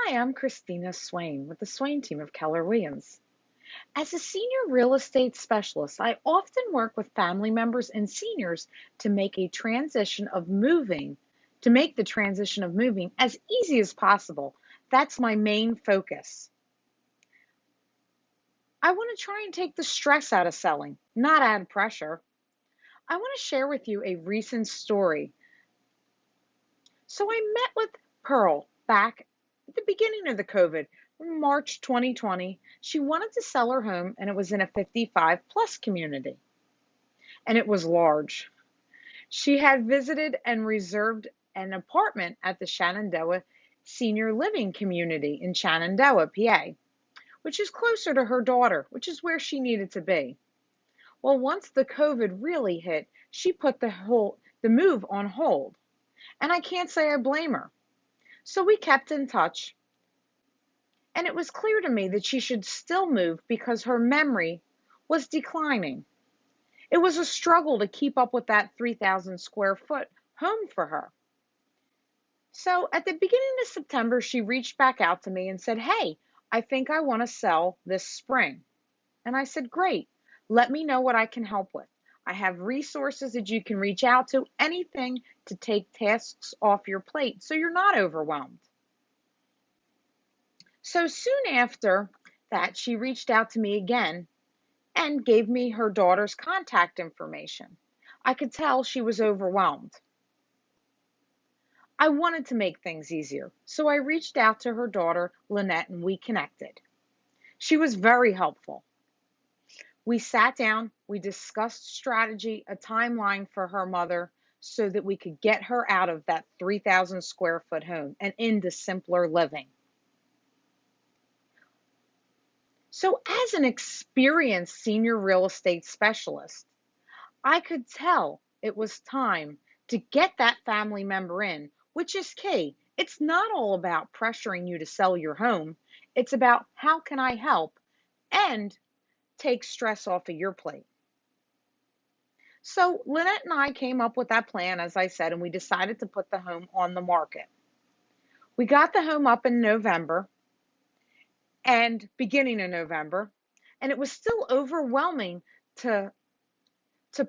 Hi, I'm Christina Swain with the Swain team of Keller Williams. As a senior real estate specialist, I often work with family members and seniors to make to make the transition of moving as easy as possible. That's my main focus. I want to try and take the stress out of selling, not add pressure. I want to share with you a recent story. So I met with Pearl back at the beginning of the COVID, March 2020. She wanted to sell her home and it was in a 55 plus community and it was large. She had visited and reserved an apartment at the Shenandoah Senior Living Community in Shenandoah, PA, which is closer to her daughter, which is where she needed to be. Well, once the COVID really hit, she put the move on hold. And I can't say I blame her. So we kept in touch, and it was clear to me that she should still move because her memory was declining. It was a struggle to keep up with that 3,000 square foot home for her. So at the beginning of September, she reached back out to me and said, "Hey, I think I want to sell this spring." And I said, "Great. Let me know what I can help with. I have resources that you can reach out to, anything to take tasks off your plate so you're not overwhelmed." So soon after that, she reached out to me again and gave me her daughter's contact information. I could tell she was overwhelmed. I wanted to make things easier, so I reached out to her daughter, Lynette, and we connected. She was very helpful. We sat down, we discussed strategy, a timeline for her mother so that we could get her out of that 3,000 square foot home and into simpler living. So, as an experienced senior real estate specialist, I could tell it was time to get that family member in, which is key. It's not all about pressuring you to sell your home. It's about how can I help and take stress off of your plate. So Lynette and I came up with that plan, as I said, and we decided to put the home on the market. We got the home up in November and beginning of November, and it was still overwhelming to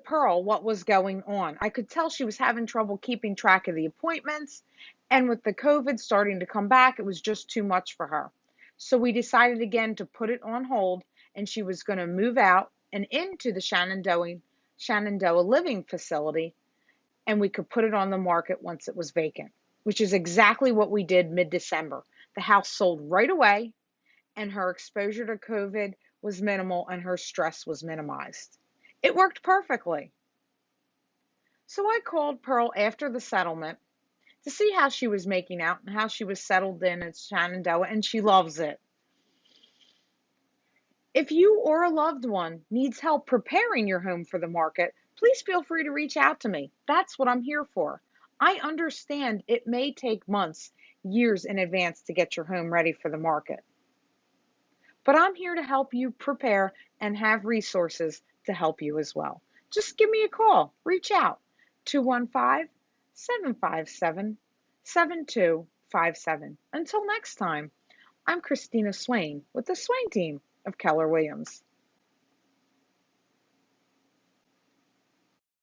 Pearl what was going on. I could tell she was having trouble keeping track of the appointments, and with the COVID starting to come back, it was just too much for her. So we decided again to put it on hold, and she was going to move out and into the Shenandoah Living Facility, and we could put it on the market once it was vacant, which is exactly what we did mid-December. The house sold right away, and her exposure to COVID was minimal, and her stress was minimized. It worked perfectly. So I called Pearl after the settlement to see how she was making out and how she was settled in at Shenandoah, and she loves it. If you or a loved one needs help preparing your home for the market, please feel free to reach out to me. That's what I'm here for. I understand it may take months, years in advance to get your home ready for the market. But I'm here to help you prepare and have resources to help you as well. Just give me a call. Reach out. 215-757-7257. Until next time, I'm Christina Swain with the Swain team of Keller Williams.